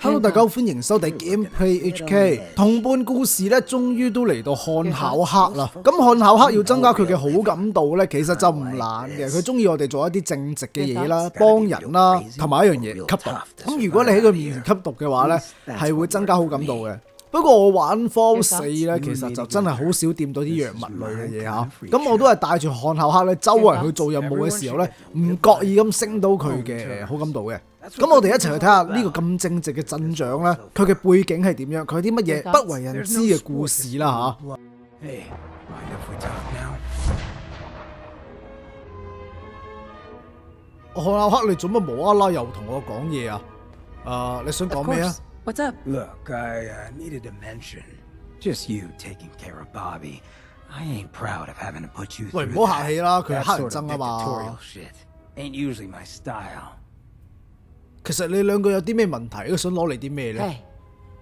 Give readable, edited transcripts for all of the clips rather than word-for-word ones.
Hello， 大家好，歡迎收睇 Gameplay HK。同伴故事咧，終於都嚟到漢考克啦。咁漢考克要增加佢嘅好感度咧，其實就唔難嘅。佢中意我哋做一啲正直嘅嘢啦，幫人啦，同埋一樣嘢吸毒。咁如果你喺佢面前吸毒嘅話咧，係會增加好感度嘅。不過我玩方4咧，其實就真係好少掂到啲藥物類嘅嘢嚇。咁我都係帶住漢考克咧，周圍去做任務嘅時候咧，唔覺意咁升到佢嘅好感度嘅。咁我哋一齊去睇下呢個咁正直嘅鎮長咧，佢嘅背景係點樣？佢有啲乜嘢不為人知嘅故事啦嚇。漢考克，你做乜無啦啦又同我講嘢啊？你想講咩啊？ What's up? Look, I needed to mention, just you taking care of Bobby. I ain't proud of having to put you through that. 喂，唔好客氣啦，佢係黑人 That sort 憎啊 of 嘛。 dictatorial shit ain't usually my style. 其實你兩個有啲咩問題？都想攞嚟啲咩咧？ Hey,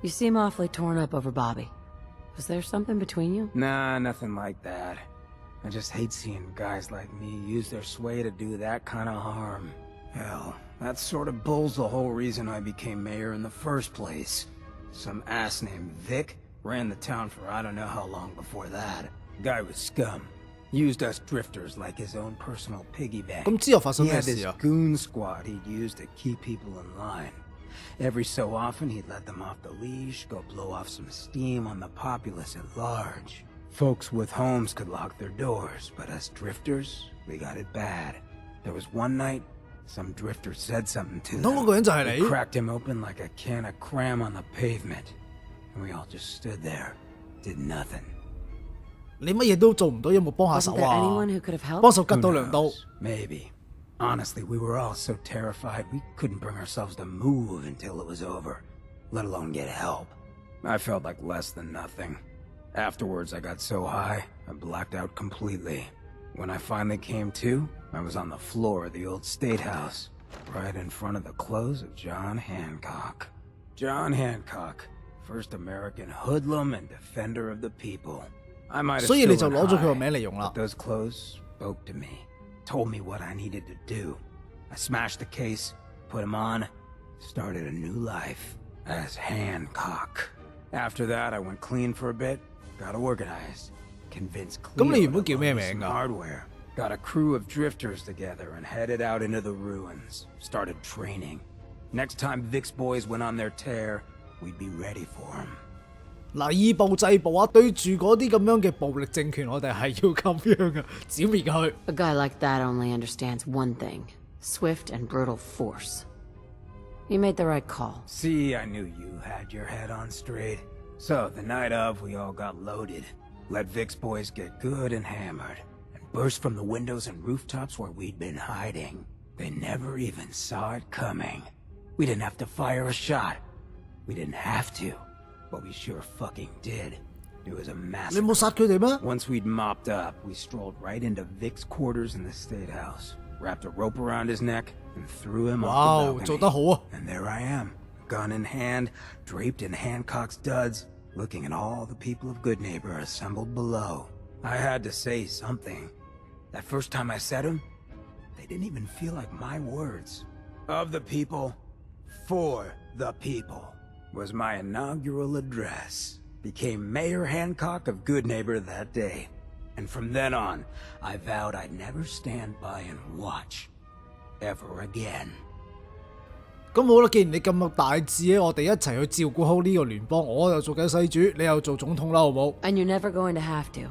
you seem awfully torn up over Bobby. Was there something between you? Nah, nothing like that. I just hate seeing guys like me use their sway to do that kind of harm. Hell, that sort of bull's the whole reason I became mayor in the first place. Some ass named Vic ran the town for I don't know how long before that. Guy was scum. Used us drifters like his own personal piggy bank. 咁之後發生 He 咩 had 事 this 啊？ goon squad he'd use to keep people in line. Every so often he'd let them off the leash, go blow off some steam on the populace at large. Folks with homes could lock their doors, but us drifters, we got it bad. There was one night, some drifter said something to 唔通嗰 them. 個人就係 They 你？ cracked him open like a can of cram on the pavement. And we all just stood there, did nothing. 你乜嘢都做唔到，有冇幫下 Wasn't 手 there 啊？ anyone who could have helped? 幫手吉 Who 到兩刀。 knows? Maybe. Honestly, we were all so terrified we couldn't bring ourselves to move until it was over, let alone get help. I felt like less than nothing. Afterwards, I got so high, I blacked out completely. When I finally came to, I was on the floor of the old state house, right in front of the clothes of John Hancock. John Hancock, first American hoodlum and defender of the people. I might have 所以你就 stolen 攞咗佢個 high, 名嚟用啦 but。those clothes spoke to me, told me what I needed to do. I smashed the case, put him on, started a new life as Hancock. After that, I went clean for a bit, got organized, convinced 咁你 Cleo 原本 to 叫咩 loan me 名 some 㗎？ hardware. Got a crew of drifters together and headed out into the ruins. Started training. Next time Vic's boys went on their tear, we'd be ready for them. 嗱，以暴制暴啊！對住嗰啲咁樣嘅暴力政權，我哋係要咁樣嘅，剿滅佢。 A guy like that only understands one thing: swift and brutal force. You made the right call. See, I knew you had your head on straight. So, the night of, we all got loaded. Let Vic's boys get good and hammered. And burst from the windows and rooftops where we'd been hiding. They never even saw it coming. We didn't have to fire a shot. We didn't have to. But we sure fucking did. It was a 你 massacre. 冇殺佢哋咩？ Once we'd mopped up, we strolled right into Vic's quarters in the State House, wrapped a rope around his neck, and threw him 哇 off the 做得 balcony. 好啊！ And there I am, gun in hand, draped in Hancock's duds, looking at all the people of Goodneighbor assembled below. I had to say something. That first time I said them, they didn't even feel like my words. Of the people, for the people, was my inaugural address. Became Mayor Hancock of Goodneighbor that day. And from then on, I vowed I'd never stand by and watch. Ever again. 咁好啦，既然你咁有大志咧，我哋一齊去照顧好呢個聯邦。我又做緊世主，你又做總統啦，好冇？ And you're never going to have to.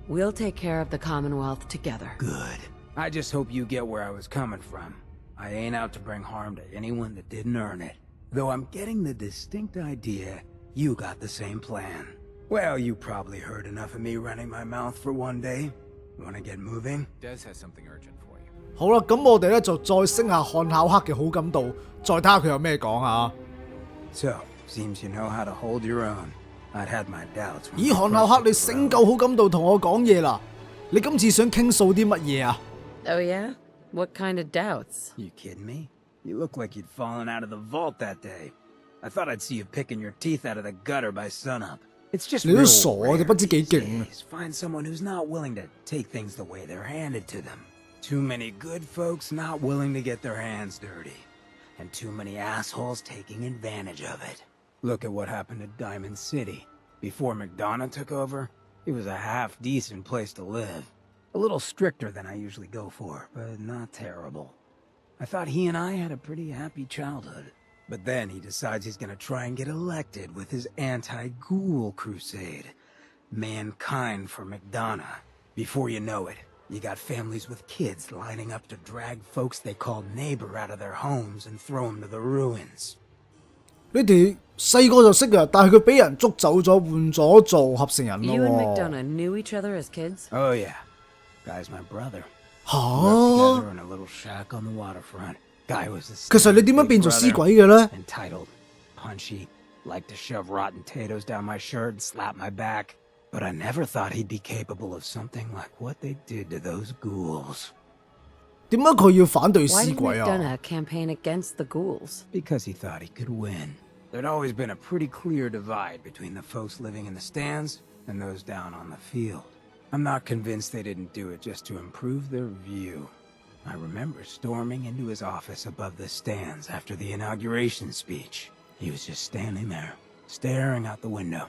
We'll take care of the Commonwealth together. Good. I just hope you get where I was coming from. I ain't out to bring harm to anyone that didn't earn it. Though I'm getting the distinct idea you got the same plan. Well, you probably heard enough of me running my mouth for one day. Wanna get moving? Des has something urgent for you. 好啦，咁我哋咧就再升下漢考克嘅好感度，再睇下佢有咩講啊！ So, seems you know how to hold your own. I'd had my doubts. when 咦， we 漢考 first 克，你 hit the 醒 road. 夠好感度同我講嘢啦！你今次想傾訴啲乜嘢啊？ Oh yeah? What kind of doubts? You kidding me? You look like you'd fallen out of the vault that day. I thought I'd see you picking your teeth out of the gutter by sunup. It's just 你都 real 傻啊！你 rare 不知幾 these 勁啊！ days. Find someone who's not willing to take things the way they're handed to them. Too many good folks not willing to get their hands dirty, and too many assholes taking advantage of it. Look at what happened to Diamond City. Before McDonough took over, it was a half-decent place to live. A little stricter than I usually go for, but not terrible. I thought he and I had a pretty happy childhood. But then he decides he's gonna try and get elected with his anti-ghoul crusade. Mankind for McDonough. Before you know it, you got families with kids lining up to drag folks they call neighbor out of their homes and throw them to the ruins. 你哋細個就識嘅，但係佢俾人捉走咗，換咗做合成人咯。You and McDonough knew each other as kids? Oh yeah. Guy's my brother. 嚇 Together in a little shack on the waterfront. Guy was the 其實你點樣變做屍鬼嘅咧？ Entitled, punchy, liked to shove rotten potatoes down my shirt and slap my back. But I never thought he'd be capable of something like what they did to those ghouls. 點解佢要反對 Why 屍 did 鬼啊？ McDonough campaign against the ghouls? Because he thought he could win. There'd always been a pretty clear divide between the folks living in the stands and those down on the field. I'm not convinced they didn't do it just to improve their view. I remember storming into his office above the stands after the inauguration speech. He was just standing there, staring out the window,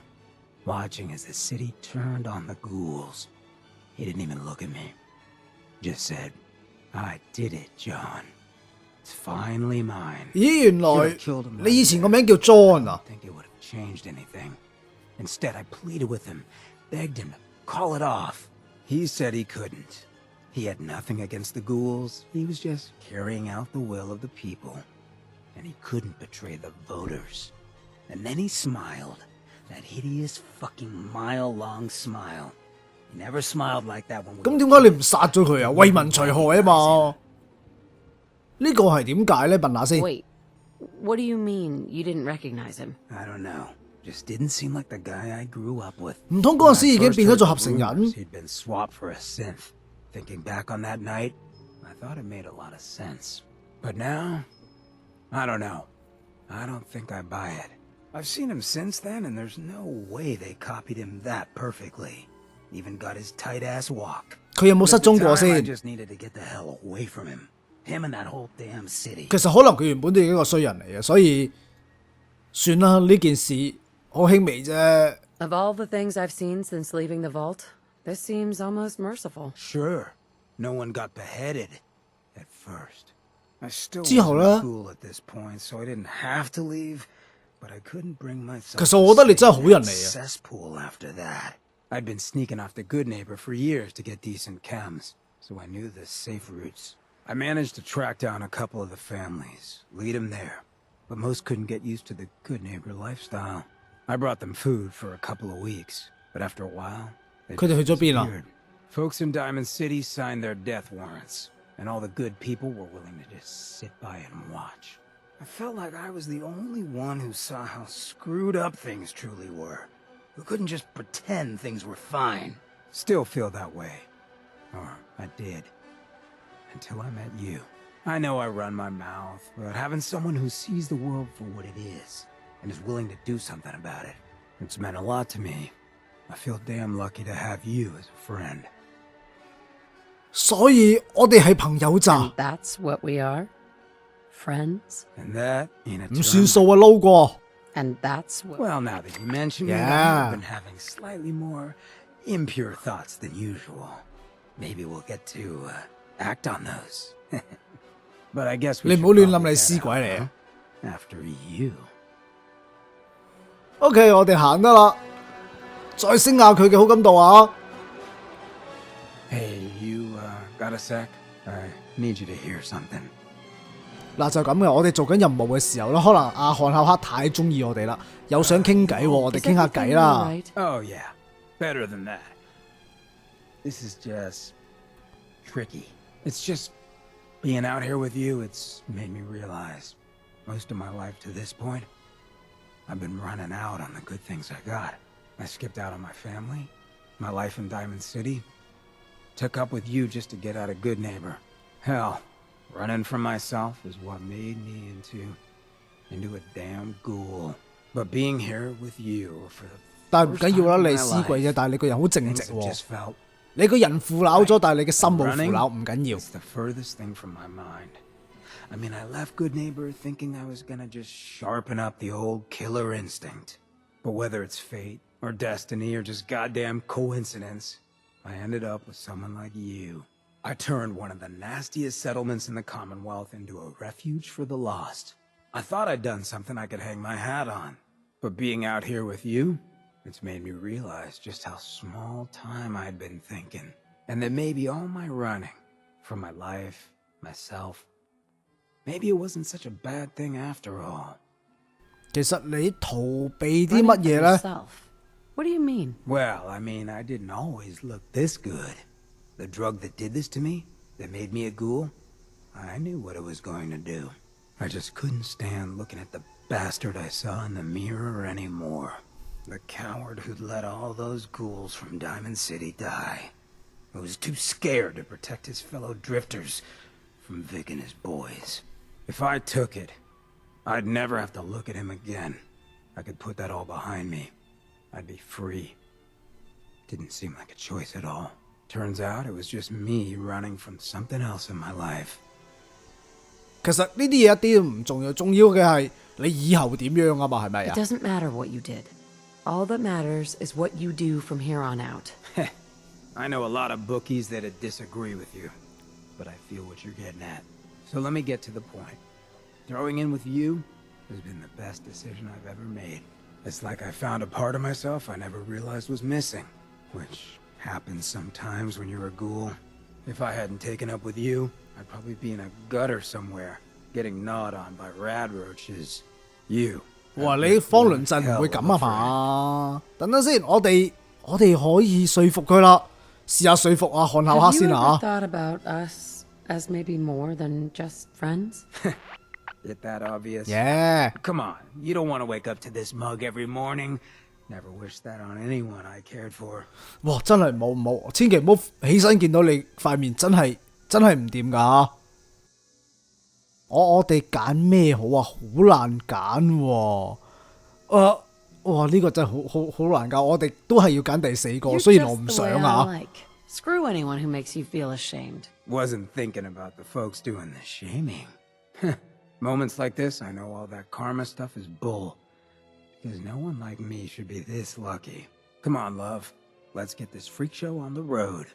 watching as the city turned on the ghouls. He didn't even look at me. Just said, I did it, John. It's finally mine. 咦，原來你以前個名叫 John 啊？ I don't think it would have changed anything. Instead, I pleaded with him, begged him to call it off. He said he couldn't. He had nothing against the ghouls. He was just carrying out the will of the people. And he couldn't betray the voters. And then he smiled. That hideous fucking mile-long smile. He never smiled like that when we... 咁點解你唔殺咗佢啊？為民除害啊嘛？呢個係點解咧？問下先。 Wait, what do you mean you didn't recognize him? I don't know. Just didn't seem like the guy I grew up with. 唔通嗰陣時已經變咗做合成人？ He'd been swapped for a synth. Thinking back on that night, I thought it made a lot of sense. But now, I don't know. I don't think I buy it. I've seen him since then, and there's no way they copied him that perfectly. Even got his tight-ass walk. 佢有冇失蹤過 I 先？ just needed to get the hell away from him. Him and that whole damn city. 其實可能佢原本都係一個衰人嚟嘅，所以算啦，呢件事好輕微啫。 Of all the things I've seen since leaving the vault, this seems almost merciful. Sure, no one got beheaded at first. I still 之後 wasn't 呢 cool at this point, so I didn't have to leave, but I couldn't bring myself 其實我覺得你真係好人嚟啊。 cesspool after that. I'd been sneaking off the good neighbor for years to get decent chems, so I knew the safe routes. I managed to track down a couple of the families, lead them there, but most couldn't get used to the good neighbor lifestyle. I brought them food for a couple of weeks, but after a while, they 佢哋去咗邊啊？ disappeared. Folks in Diamond City signed their death warrants, and all the good people were willing to just sit by and watch. I felt like I was the only one who saw how screwed up things truly were, who couldn't just pretend things were fine. Still feel that way. Or I did. Until I met you. I know I run my mouth, but having someone who sees the world for what it is, and is willing to do something about it, it's meant a lot to me. I feel damn lucky to have you as a friend. 所以我哋係朋友咋？ That's what we are? Friends? And that in a 唔算 term... 數啊，撈過。 And that's what... Well, now that you mention it, Yeah. I've been having slightly more impure thoughts than usual. Maybe we'll get to act on those. But I guess we 你 should 唔好亂諗 probably 你 head 屍鬼 out, 嚟啊 huh? After you. OK， 我哋行得啦，再升下佢嘅好感度啊！ Hey, you got a sec? I need you to hear something. 嗱就咁嘅，我哋做緊任務嘅時候咧，可能阿漢考克太中意我哋啦，有想傾偈喎，我哋 Is 傾下 everything 偈啦。 alright? Oh, yeah. Better than that. This is just... tricky. It's just... being out here with you, it's made me realize... most of my life to this point, I've been running out on the good things I got. I skipped out on my family, my life in Diamond City, took up with you just to get out of Good Neighbor. Hell, running from myself is what made me into a damn ghoul. But being here with you for the 但係唔 first 緊要 time 啦， in 你 my 係屍鬼啫， life, 但係你個人好正 things 直 have 喎。 just felt 你個人腐朽咗，但係你嘅心冇腐 Running? 朽，唔緊要。 It's the furthest thing from my mind. I mean, I left Good Neighbor thinking I was gonna just sharpen up the old killer instinct. But whether it's fate, or destiny, or just goddamn coincidence, I ended up with someone like you. I turned one of the nastiest settlements in the Commonwealth into a refuge for the lost. I thought I'd done something I could hang my hat on. But being out here with you, it's made me realize just how small time I'd been thinking. And that maybe all my running, from my life, myself, maybe it wasn't such a bad thing after all. 其實你逃避啲 Running 乜 from 嘢呢？ yourself. What do you mean? Well, I mean, I didn't always look this good. The drug that did this to me, that made me a ghoul, I knew what it was going to do. I just couldn't stand looking at the bastard I saw in the mirror anymore. The coward who'd let all those ghouls from Diamond City die. Who was too scared to protect his fellow drifters from Vic and his boys. If I took it, I'd never have to look at him again. I could put that all behind me. I'd be free. Didn't seem like a choice at all. Turns out it was just me running from something else in my life. 其實呢啲嘢一啲都唔重要，重要嘅係你以後點樣啊嘛，係咪 It 啊？ doesn't matter what you did. All that matters is what you do from here on out. I know a lot of bookies that'd disagree with you, but I feel what you're getting at. So let me get to the point. Throwing in with you has been the best decision I've ever made. It's like I found a part of myself I never realized was missing, which happens sometimes when you're a ghoul. If I hadn't taken up with you, I'd probably be in a gutter somewhere, getting gnawed on by radroaches. You. 哇！你方倫鎮唔會咁啊嘛？等等先，我哋可以說服佢啦，試下說服阿漢考克 Have you 先 ever 啊！ thought about us as maybe more than just friends? Is that obvious? 耶！ Come on, you don't want to wake up to this mug every morning. Never wish that on anyone I cared for. 哇！真係冇，千祈唔好起身見到你塊面真係唔掂㗎。我哋揀咩好啊？好難揀喎。哇！呢個真係好難揀。我哋都係要揀第4個， You're 雖然我 just 唔 the 想 way I 啊。 like. Screw anyone who makes you feel ashamed. Wasn't thinking about the folks doing the shaming. Moments like this, I know all that karma stuff is bull. Because no one like me should be this lucky. Come on, love. Let's get this freak show on the road.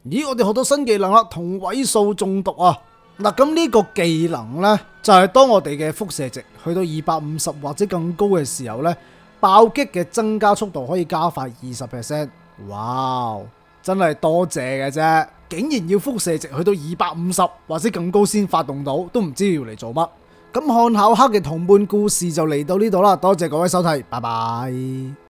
咦，我哋學到新技能啦，同位素中毒啊！嗱，咁呢個技能呢，就係當我哋嘅輻射值去到250或者更高嘅時候呢，爆擊嘅增加速度可以加快20%。哇！真係多謝嘅啫，竟然要輻射值去到250或者更高先發動到，都唔知要嚟做乜。咁漢考克嘅同伴故事就嚟到呢度啦，多謝各位收睇，拜拜。